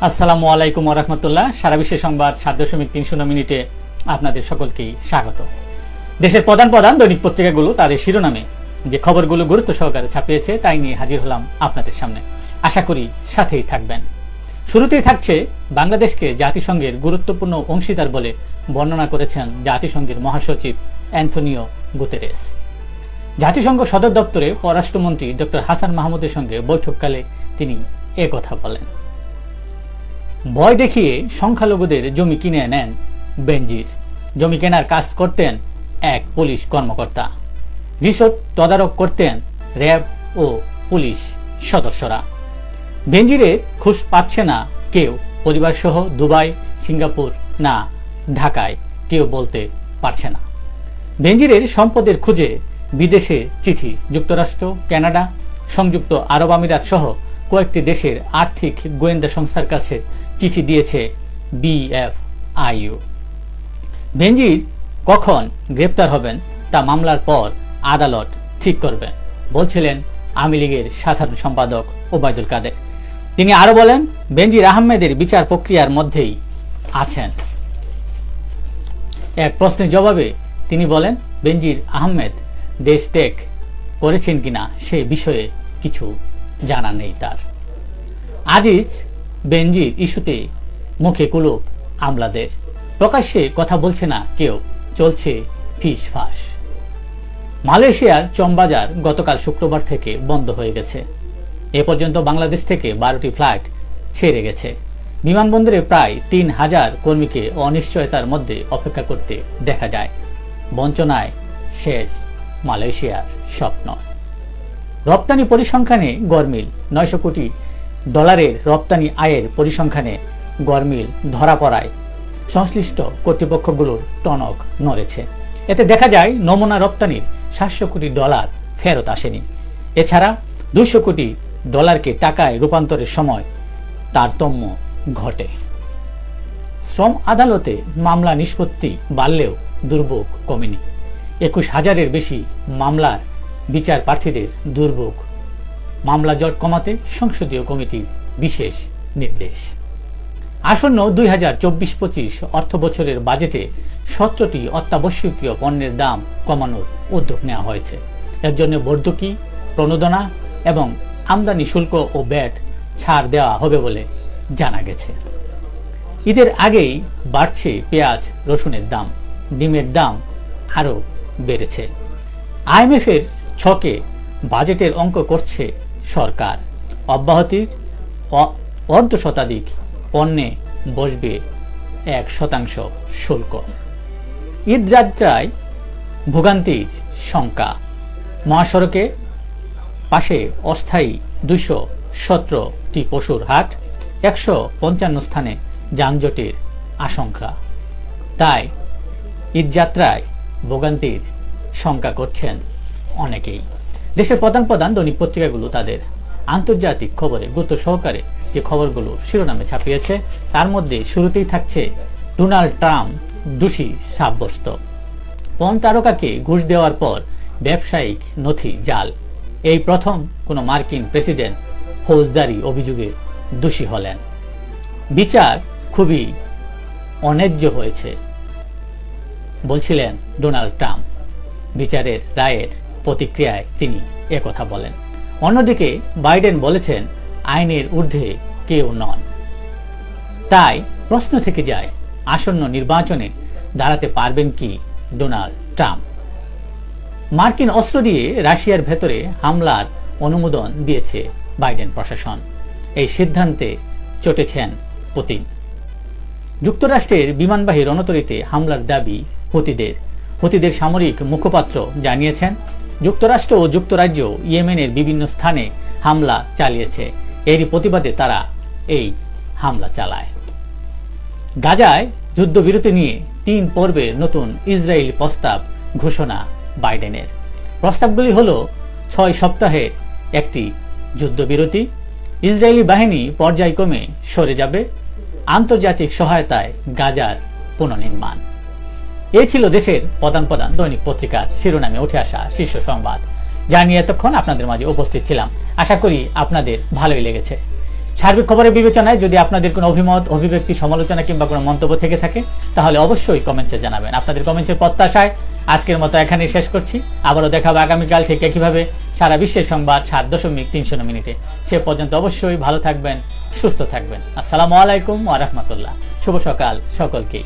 আসসালামু আলাইকুম ওয়া রাহমাতুল্লাহ। সারা বিশ্বের সংবাদ 7.30 মিনিটে আপনাদের সকলকেই স্বাগত। দেশের প্রধান প্রধান দৈনিক পত্রিকাগুলো তাদের শিরোনামে যে খবরগুলো গুরুত্ব সহকারে ছাপিয়েছে তাই নিয়ে হাজির হলাম আপনাদের সামনে। আশা করি সাথেই থাকবেন। শুরুতেই থাকছে বাংলাদেশকে জাতিসংঘের গুরুত্বপূর্ণ অংশীদার বলে বর্ণনা করেছেন জাতিসংঘের মহাসচিব অ্যান্থনিও গুতেরেস। জাতিসংঘ সদর দপ্তরে পররাষ্ট্রমন্ত্রী ডক্টর হাসান মাহমুদের সঙ্গে বৈঠককালে তিনি কথা বলেন। ভয় দেখিয়ে সংখ্যালঘুদের জমি কিনে নেন বেনজির। জমি কেনার কাজ করতেন এক পুলিশ কর্মকর্তা। রিসোর্ট তদারক করতেন র্যাব ও পুলিশ সদস্যরা। বেনজিরের ঘুষ পাচ্ছে না কেউ, পরিবারসহ দুবাই, সিঙ্গাপুর না ঢাকায় কেউ বলতে পারছে না। বেনজিরের সম্পদের খুঁজে বিদেশে চিঠি। যুক্তরাষ্ট্র, কানাডা, সংযুক্ত আরব আমিরাত সহ কয়েকটি দেশের আর্থিক গোয়েন্দা সংস্থার কাছে চিঠি দিয়েছে বিএফআইইউ। বেনজির কখন গ্রেপ্তার হবেন তা মামলার পর আদালত ঠিক করবেন বলছিলেন আওয়ামী লীগের সাধারণ সম্পাদক ওবায়দুল কাদের। তিনি আরো বলেন, বেনজির আহমেদের বিচার প্রক্রিয়ার মধ্যেই আছেন। এক প্রশ্নের জবাবে তিনি বলেন, বেনজির আহমেদ দেশ ত্যাগ করেছেন কিনা সে বিষয়ে কিছু জানা নেই তার। আজিজ বেনজির ইস্যুতে মুখে কুলুপ আমলাদের। প্রকাশ্যে কথা বলছে না কেউ, চলছে ফিস ফাঁস। মালয়েশিয়ার চমবাজার গতকাল শুক্রবার থেকে বন্ধ হয়ে গেছে। এ পর্যন্ত বাংলাদেশ থেকে 12টি ফ্লাইট ছেড়ে গেছে। বিমানবন্দরে প্রায় 3000 কর্মীকে অনিশ্চয়তার মধ্যে অপেক্ষা করতে দেখা যায়। বঞ্চনায় শেষ মালয়েশিয়ার স্বপ্ন। রপ্তানি পরিসংখ্যানে গরমিল। $900 কোটি রপ্তানি আয়ের পরিসংখ্যানে গরমিল ধরা পড়ায় সংশ্লিষ্ট কর্তৃপক্ষগুলোর টনক নড়েছে। এতে দেখা যায় নমুনা রপ্তানির $700 কোটি ফেরত আসেনি। এছাড়া $200 কোটি টাকায় রূপান্তরের সময় তারতম্য ঘটে। শ্রম আদালতে মামলা নিষ্পত্তি বাড়লেও দুর্ভোগ কমেনি। 21,000-এর বেশি মামলার বিচার প্রার্থীদের দুর্ভোগ। মামলা জট কমাতে সংসদীয় কমিটির বিশেষ নির্দেশ। আসন্ন 2024-25 অর্থ বছরের বাজেটে 17টি অত্যাবশ্যকীয় পণ্যের দাম কমানোর উদ্যোগ নেওয়া হয়েছে। এর জন্য ভর্তুকি, প্রণোদনা এবং আমদানি শুল্ক ও ব্যাট ছাড় দেওয়া হবে বলে জানা গেছে। ঈদের আগেই বাড়ছে পেঁয়াজ, রসুনের দাম। ডিমের দাম আরও বেড়েছে। আইএমএফের ছকে বাজেটের অঙ্ক করছে সরকার। অব্যাহতির অর্ধশতাধিক পণ্যে বসবে 1% শুল্ক। ঈদযাত্রায় ভোগান্তির শঙ্কা। মহাসড়কে পাশে অস্থায়ী 217টি পশুর হাট, 155 স্থানে যানজটের আশঙ্কা। তাই ঈদযাত্রায় ভোগান্তির শঙ্কা করছেন অনেকেই। দেশের প্রধান প্রধান দৈনিক পত্রিকাগুলো তাদের আন্তর্জাতিক খবরে গুরুত্ব সহকারে যে খবরগুলো শিরোনামে ছাপিয়েছে তার মধ্যে শুরুতেই থাকছে ডোনাল্ড ট্রাম্প দোষী সাব্যস্ত। পর্ন তারকাকে ঘুষ দেওয়ার পর ব্যবসায়িক নথি জাল। এই প্রথম কোনো মার্কিন প্রেসিডেন্ট ফৌজদারি অভিযোগে দোষী হলেন। বিচার খুবই অন্যায্য হয়েছে বলছিলেন ডোনাল্ড ট্রাম্প। বিচারের রায়ের প্রতিক্রিয়ায় তিনি একথা বলেন। অন্যদিকে বাইডেন বলেছেন আইনের ঊর্ধ্বে কেউ নন। তাই প্রশ্ন থেকে যায়, আসন্ন নির্বাচনে দাঁড়াতে পারবেন কি ডোনাল্ড ট্রাম্প? মার্কিন অস্ত্র দিয়ে রাশিয়ার ভেতরে হামলার অনুমোদন দিয়েছে বাইডেন প্রশাসন। এই সিদ্ধান্তে চটেছেন পুতিন। যুক্তরাষ্ট্রের বিমানবাহী রণতরীতে হামলার দাবি হুতিদের সামরিক মুখপাত্র জানিয়েছেন, যুক্তরাষ্ট্র ও যুক্তরাজ্য ইয়েমেনের বিভিন্ন স্থানে হামলা চালিয়েছে। এরই প্রতিবাদে তারা এই হামলা চালায়। গাজায় যুদ্ধবিরতি নিয়ে 3 পর্বের নতুন ইসরায়েলি প্রস্তাব ঘোষণা বাইডেনের। প্রস্তাবগুলি হল 6 সপ্তাহের একটি যুদ্ধবিরতি, ইসরায়েলি বাহিনী পর্যায়ক্রমে সরে যাবে, আন্তর্জাতিক সহায়তায় গাজার পুনর্নির্মাণ। এই ছিল দেশের প্রধান প্রধান দৈনিক পত্রিকার শিরোনামে উঠে আসা শীর্ষ সংবাদ, যা নিয়ে এতক্ষণ আপনাদের মাঝে উপস্থিত ছিলাম। আশা করি আপনাদের ভালোই লেগেছে। সার্বিক খবরের বিবেচনায় যদি আপনাদের কোনো অভিমত, অভিব্যক্তি, সমালোচনা কিংবা কোনো মন্তব্য থেকে থাকে তাহলে অবশ্যই কমেন্টসে জানাবেন। আপনাদের কমেন্টসের প্রত্যাশায় আজকের মতো এখানেই শেষ করছি। আবারও দেখাবো আগামীকাল ঠিক একইভাবে সারা বিশ্বের সংবাদ 7.3 মিনিটে। সে পর্যন্ত অবশ্যই ভালো থাকবেন, সুস্থ থাকবেন। আসসালামু আলাইকুম ওয়া রাহমাতুল্লাহ। শুভ সকাল সকলকেই।